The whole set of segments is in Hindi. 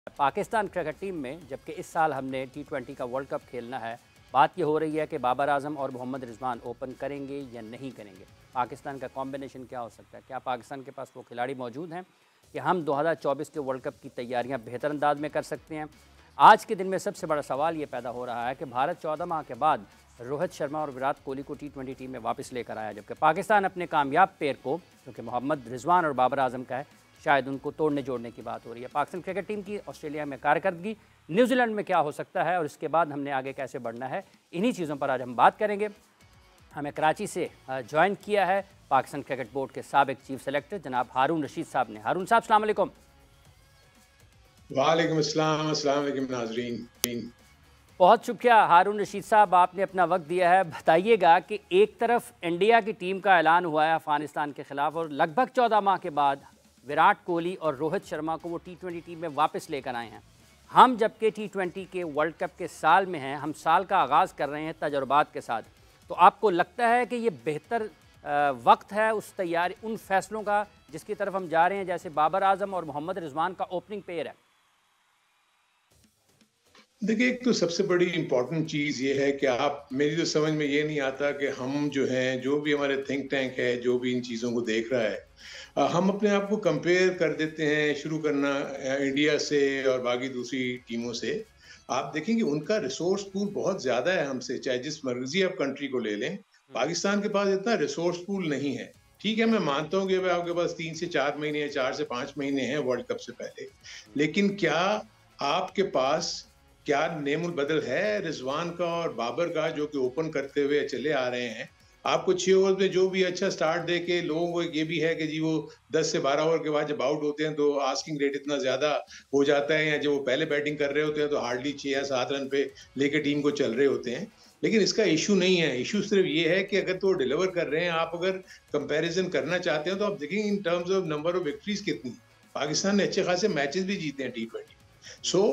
पाकिस्तान क्रिकेट टीम में, जबकि इस साल हमने टी20 का वर्ल्ड कप खेलना है, बात ये हो रही है कि बाबर आजम और मोहम्मद रिजवान ओपन करेंगे या नहीं करेंगे। पाकिस्तान का कॉम्बिनेशन क्या हो सकता है? क्या पाकिस्तान के पास वो खिलाड़ी मौजूद हैं कि हम 2024 के वर्ल्ड कप की तैयारियां बेहतर अंदाज में कर सकते हैं? आज के दिन में सबसे बड़ा सवाल ये पैदा हो रहा है कि भारत 14 माह के बाद रोहित शर्मा और विराट कोहली को टी20 टीम में वापस लेकर आया, जबकि पाकिस्तान अपने कामयाब पेयर को, क्योंकि मोहम्मद रिजवान और बाबर आजम का है, शायद उनको तोड़ने जोड़ने की बात हो रही है। पाकिस्तान क्रिकेट टीम की ऑस्ट्रेलिया में कारकर्दगी, न्यूजीलैंड में क्या हो सकता है और इसके बाद हमने आगे कैसे बढ़ना है, इन्हीं चीज़ों पर आज हम बात करेंगे। हमें कराची से ज्वाइन किया है पाकिस्तान क्रिकेट बोर्ड के साबिक चीफ सेलेक्टर जनाब हारून रशीद साहब ने। हारून साहब, अस्सलाम वालेकुम। वालेकुम अस्सलाम, अस्सलाम वालेकुम नाज़रीन। बहुत शुक्रिया हारून रशीद साहब, आपने अपना वक्त दिया है। बताइएगा कि एक तरफ इंडिया की टीम का ऐलान हुआ है अफगानिस्तान के खिलाफ और लगभग 14 माह के बाद विराट कोहली और रोहित शर्मा को वो टी20 टीम में वापस लेकर आए हैं। हम जबकि टी20 के वर्ल्ड कप के साल में हैं, हम साल का आगाज़ कर रहे हैं तजुर्बात के साथ, तो आपको लगता है कि ये बेहतर वक्त है उस तैयारी, उन फैसलों का जिसकी तरफ हम जा रहे हैं, जैसे बाबर आजम और मोहम्मद रिजवान का ओपनिंग पेयर है? देखिए, एक तो सबसे बड़ी इम्पोर्टेंट चीज़ ये है कि आप, मेरी तो समझ में ये नहीं आता कि हम जो हैं, जो भी हमारे थिंक टैंक है, जो भी इन चीज़ों को देख रहा है, हम अपने आप को कंपेयर कर देते हैं, शुरू करना इंडिया से और बाकी दूसरी टीमों से। आप देखेंगे उनका रिसोर्स पूल बहुत ज़्यादा है हमसे, चाहे जिस मर्जी आप कंट्री को ले लें। पाकिस्तान के पास इतना रिसोर्स पूल नहीं है। ठीक है, मैं मानता हूँ कि आपके पास 3 से 4 महीने, 4 से 5 महीने हैं वर्ल्ड कप से पहले, लेकिन क्या आपके पास क्या नेमुल बदल है रिजवान का और बाबर का, जो कि ओपन करते हुए चले आ रहे हैं? आपको 6 ओवर में जो भी अच्छा स्टार्ट दे के, लोगों को ये भी है कि जी वो 10 से 12 ओवर के बाद जब आउट होते हैं तो आस्किंग रेट इतना ज्यादा हो जाता है, या जो वो पहले बैटिंग कर रहे होते हैं तो हार्डली 6 या 7 रन पे लेके टीम को चल रहे होते हैं। लेकिन इसका इशू नहीं है। इशू सिर्फ ये है कि अगर तो डिलीवर कर रहे हैं, आप अगर कंपैरिजन करना चाहते हैं तो आप देखेंगे in terms of number of victories कितनी। पाकिस्तान ने अच्छे खासे मैचेस भी जीते हैं टी20।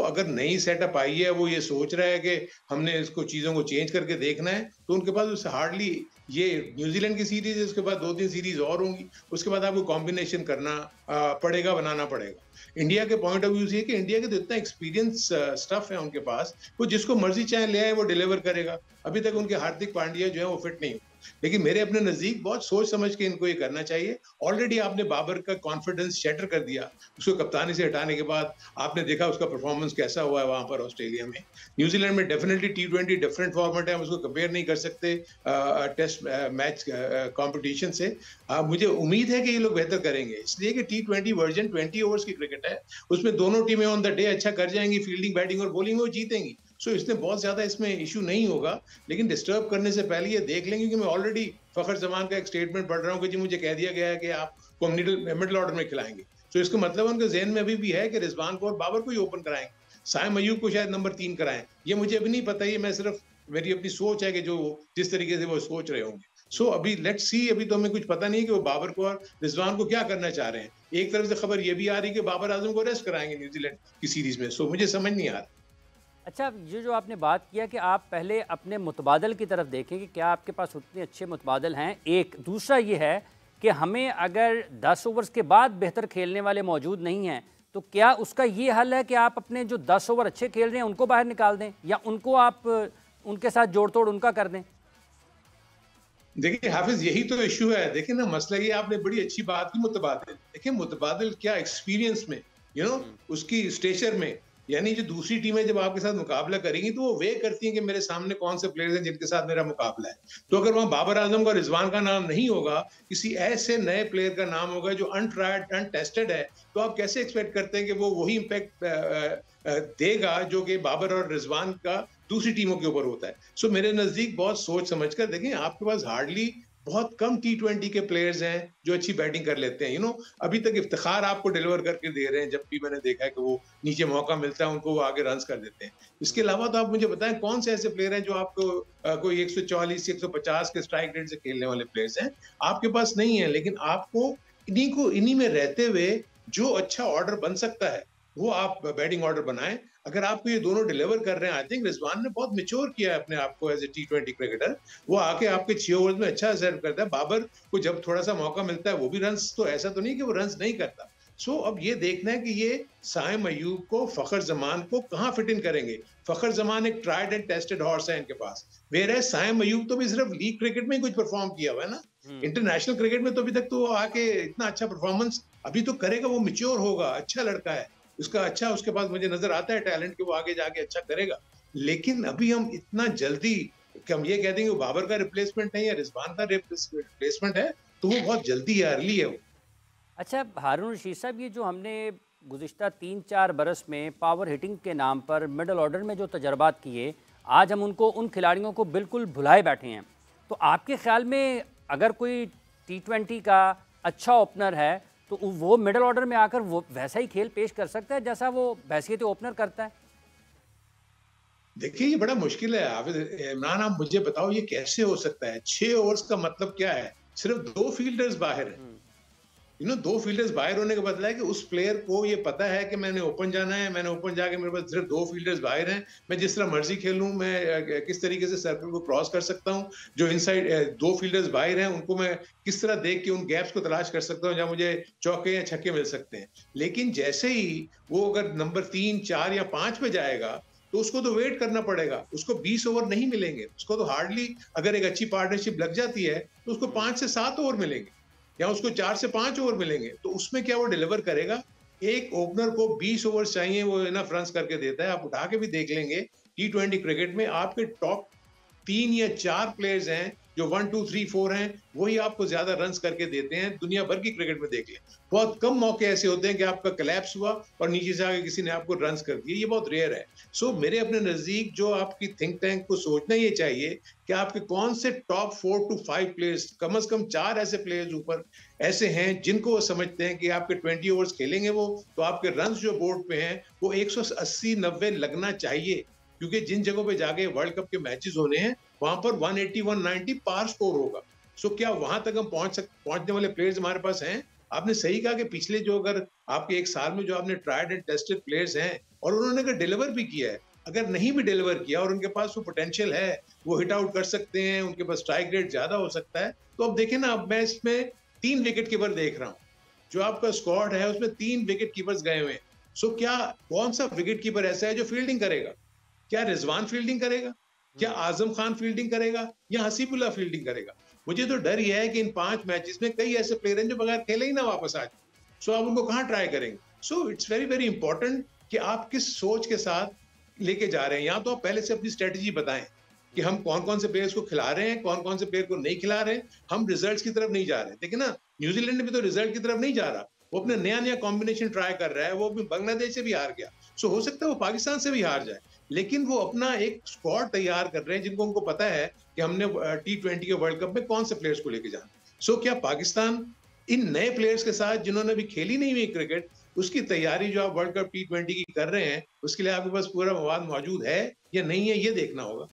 अगर नई सेटअप आई है, वो ये सोच रहा है कि हमने इसको चीजों को चेंज करके देखना है, तो उनके पास उससे हार्डली, ये न्यूजीलैंड की सीरीज है, उसके बाद 2-3 सीरीज और होंगी, उसके बाद आपको कॉम्बिनेशन करना पड़ेगा, बनाना पड़ेगा। इंडिया के पॉइंट ऑफ व्यू से कि इंडिया के तो इतना एक्सपीरियंस स्टफ है उनके पास, वो जिसको मर्जी चाहे ले आए, वो डिलीवर करेगा। अभी तक उनके हार्दिक पांड्या जो है वो फिट नहीं हुए, लेकिन मेरे अपने नजदीक बहुत सोच समझ के इनको ये करना चाहिए। ऑलरेडी आपने बाबर का कॉन्फिडेंस शैटर कर दिया, उसको कप्तानी से हटाने के बाद आपने देखा उसका परफॉर्मेंस कैसा हुआ है वहां पर ऑस्ट्रेलिया में। न्यूजीलैंड में डेफिनेटली टी20 डिफरेंट फॉर्मेट है, हम उसको कंपेयर नहीं कर सकते टेस्ट मैच कंपटीशन से। मुझे उम्मीद है कि ये लोग बेहतर करेंगे, इसलिए कि टी20 वर्जन 20 ओवर्स की क्रिकेट है, उसमें दोनों टीमें ऑन द डे अच्छा कर जाएंगी, फील्डिंग, बैटिंग और बॉलिंग, वो जीतेंगी। इसमें बहुत ज्यादा इसमें इशू नहीं होगा, लेकिन डिस्टर्ब करने से पहले ये देख लेंगे, क्योंकि मैं ऑलरेडी फखर जमान का एक स्टेटमेंट पढ़ रहा हूँ कि जी मुझे कह दिया गया है कि आपको हम मिडिल ऑर्डर में खिलाएंगे। इसका मतलब उनके ज़हन में अभी भी है कि रिजवान को और बाबर को ही ओपन कराएंगे, साइम अयूब को शायद नंबर 3 कराएं। ये मुझे अभी नहीं पता, ये मैं सिर्फ, मेरी अपनी सोच है कि जो जिस तरीके से वो सोच रहे होंगे। अभी लेट्स सी, अभी तो हमें कुछ पता नहीं है कि वो बाबर को और रिजवान को क्या करना चाह रहे हैं। एक तरफ से खबर ये भी आ रही है कि बाबर आजम को रेस्ट कराएंगे न्यूजीलैंड की सीरीज में। मुझे समझ नहीं आ रहा। अच्छा, ये जो आपने बात किया कि आप पहले अपने मुतबादल की तरफ देखें कि क्या आपके पास उतने अच्छे मुतबादल हैं, एक दूसरा ये है कि हमें अगर 10 ओवर्स के बाद बेहतर खेलने वाले मौजूद नहीं हैं, तो क्या उसका ये हल है कि आप अपने जो 10 ओवर अच्छे खेल रहे हैं उनको बाहर निकाल दें, या उनको आप उनके साथ जोड़ तोड़ उनका कर दें? देखिए हाफिज, यही तो इशू है। देखिए ना, मसला ये, आपने बड़ी अच्छी बात की मुतबादिल। देखिए मुतबादिल क्या एक्सपीरियंस में, उसकी स्टेचर में, यानी जो दूसरी टीमें जब आपके साथ मुकाबला करेंगी तो वो वे करती हैं कि मेरे सामने कौन से प्लेयर्स हैं जिनके साथ मेरा मुकाबला है। तो अगर वहां बाबर आजम का, रिजवान का नाम नहीं होगा, किसी ऐसे नए प्लेयर का नाम होगा जो अनट्राइड, अनटेस्टेड है, तो आप कैसे एक्सपेक्ट करते हैं कि वो वही इंपैक्ट देगा जो कि बाबर और रिजवान का दूसरी टीमों के ऊपर होता है। मेरे नजदीक बहुत सोच समझ कर देखें। आपके पास हार्डली बहुत कम टी20 के प्लेयर्स हैं जो अच्छी बैटिंग कर लेते हैं। अभी तक इफ्तिखार आपको डिलीवर करके दे रहे हैं, जब भी मैंने देखा है कि वो नीचे मौका मिलता है उनको वो आगे रन्स कर देते हैं। इसके अलावा तो आप मुझे बताएं कौन से ऐसे प्लेयर हैं जो आपको कोई 140 150 के स्ट्राइक रेट से खेलने वाले प्लेयर्स हैं? आपके पास नहीं है। लेकिन आपको इन्हीं में रहते हुए जो अच्छा ऑर्डर बन सकता है वो आप बैटिंग ऑर्डर बनाएं। अगर आपको ये दोनों डिलीवर कर रहे हैं, आई थिंक रिजवान ने बहुत मैच्योर किया है अपने आप को एज ए टी20 क्रिकेटर। वो आके आपके 6 ओवर्स में अच्छा सर्व करता है। बाबर को जब थोड़ा सा मौका मिलता है वो भी रन्स, तो ऐसा तो नहीं कि वो रन्स नहीं करता। सो अब ये देखना है कि ये साइम अयूब को, फ़खर ज़मान को कहाँ फिट इन करेंगे। फ़खर ज़मान एक ट्राइड एंड टेस्टेड हॉर्स है इनके पास। व्हेयरएज़ साइम अयूब तो भी सिर्फ लीग क्रिकेट में ही कुछ परफ़ॉर्म किया हुआ है ना। हुँ। इंटरनेशनल क्रिकेट में तो अभी तक तो वो आके इतना अच्छा परफ़ॉर्मेंस अभी तो करेगा, वो मैच्योर होगा, अच्छा लड़का है। उसका अच्छा उसके पास मुझे नज़र आता है टैलेंट कि वो आगे जाके अच्छा करेगा। लेकिन अभी हम इतना जल्दी कि हम ये कह देंगे वो बाबर का रिप्लेसमेंट है या रिज़वान का रिप्लेसमेंट है, तो वो बहुत जल्दी है, अर्ली है वो। अच्छा, हारून रशीद साहब, ये जो हमने गुज़िश्ता 3-4 बरस में पावर हिटिंग के नाम पर मिडल ऑर्डर में जो तजर्बात किए, आज हम उनको, उन खिलाड़ियों को बिल्कुल भुलाए बैठे हैं। तो आपके ख़्याल में अगर कोई टी20 का अच्छा ओपनर है, तो वो मिडल ऑर्डर में आकर वो वैसा ही खेल पेश कर सकता है जैसा वो बहैसियत ओपनर करता है? देखिए, ये बड़ा मुश्किल है हाफ़िज़ इमरान, आप मुझे बताओ ये कैसे हो सकता है? 6 ओवर्स का मतलब क्या है? सिर्फ़ 2 फ़ील्डर्स बाहर हैं। हुँ। 2 फ़ील्डर्स बाहर होने का मतलब है कि उस प्लेयर को ये पता है कि मैंने ओपन जाना है, मैंने ओपन जाके मेरे पास सिर्फ़ 2 फ़ील्डर्स बाहर हैं, मैं जिस तरह मर्ज़ी खेलूँ, मैं किस तरीके से सर्कल को क्रॉस कर सकता हूँ, जो इनसाइड 2 फ़ील्डर्स बाहर हैं, उनको मैं किस तरह देख के उन गैप्स को तलाश कर सकता हूँ, जहाँ मुझे चौके या छक्के मिल सकते हैं। लेकिन जैसे ही वो अगर नंबर 3, 4 या 5 पे जाएगा, तो उसको तो वेट करना पड़ेगा, उसको 20 ओवर नहीं मिलेंगे, उसको तो हार्डली अगर एक अच्छी पार्टनरशिप लग जाती है, तो उसको हुँ। 5 से 7 ओवर मिलेंगे। या उसको 4 से 5 ओवर मिलेंगे, तो उसमें क्या वो डिलीवर करेगा? एक ओपनर को 20 ओवर्स चाहिए, वो इनफ रन्स करके देता है। आप उठा के भी देख लेंगे, टी20 क्रिकेट में आपके टॉप 3 या 4 प्लेयर्स हैं, जो 1, 2, 3, 4 हैं, वही आपको ज़्यादा रन्स करके देते हैं, दुनिया भर की क्रिकेट में देख लें। बहुत कम मौके ऐसे होते हैं कि आपका कोलैप्स हुआ और नीचे से आके किसी ने आपको रन्स कर दिए, ये बहुत रेयर है। सो हुँ। मेरे अपने नज़दीक जो आपकी थिंक टैंक को सोचना ये चाहिए कि आपके कौन से टॉप 4 टू 5 प्लेयर्स, कम से कम 4 ऐसे प्लेयर्स ऊपर ऐसे हैं जिनको वो समझते हैं कि आपके 20 ओवर्स खेलेंगे वो, तो आपके रन्स जो बोर्ड पे हैं, वो 180-90 लगना चाहिए। क्योंकि जिन जगहों पे जाके वर्ल्ड कप के मैचेस होने हैं, वहां पर 180 190 पार स्कोर होगा। सो क्या वहां तक हम पहुंचने वाले प्लेयर्स हमारे पास हैं? आपने सही कहा कि पिछले जो अगर आपके एक साल में जो आपने ट्राइड एंड टेस्टेड प्लेयर्स हैं और उन्होंने अगर डिलीवर भी किया है, अगर नहीं भी डिलीवर किया और उनके पास वो पोटेंशियल है, वो हिट आउट कर सकते हैं, उनके पास स्ट्राइक रेट ज्यादा हो सकता है, तो अब देखें ना, अब मैं इसमें 3 विकेट कीपर देख रहा हूँ। जो आपका स्क्वाड है उसमें 3 विकेट कीपर्स गए हुए हैं। सो क्या कौन सा विकेट कीपर ऐसा है जो फील्डिंग करेगा? क्या रिजवान फील्डिंग करेगा? क्या हुँ। आजम खान फील्डिंग करेगा या हसीबुल्ला फील्डिंग करेगा? मुझे तो डर ये है कि इन 5 मैचेस में कई ऐसे प्लेयर हैं जो बगैर खेले ही ना वापस आ जाएं। सो आप उनको कहाँ ट्राई करेंगे? So it's very very important कि आप किस सोच के साथ लेके जा रहे हैं। या तो आप पहले से अपनी स्ट्रेटजी बताएं कि हम कौन कौन से प्लेयर्स को खिला रहे हैं, कौन कौन से प्लेयर को नहीं खिला रहे हैं। हम रिजल्ट्स की तरफ नहीं जा रहे। देखिए ना, न्यूजीलैंड भी तो रिजल्ट की तरफ नहीं जा रहा, वो अपने हुँ। नया नया कॉम्बिनेशन ट्राई कर रहा है। वो भी बांग्लादेश से भी हार गया। सो हो सकता है वो पाकिस्तान से भी हार जाए, लेकिन वो अपना एक स्क्वाड तैयार कर रहे हैं जिनको उनको पता है कि हमने टी20 के वर्ल्ड कप में कौन से प्लेयर्स को लेके जाना। सो क्या पाकिस्तान इन नए प्लेयर्स के साथ जिन्होंने अभी खेली नहीं हुई क्रिकेट, उसकी तैयारी जो आप वर्ल्ड कप टी20 की कर रहे हैं, उसके लिए आपके पास पूरा मवाद मौजूद है या नहीं है, ये देखना होगा।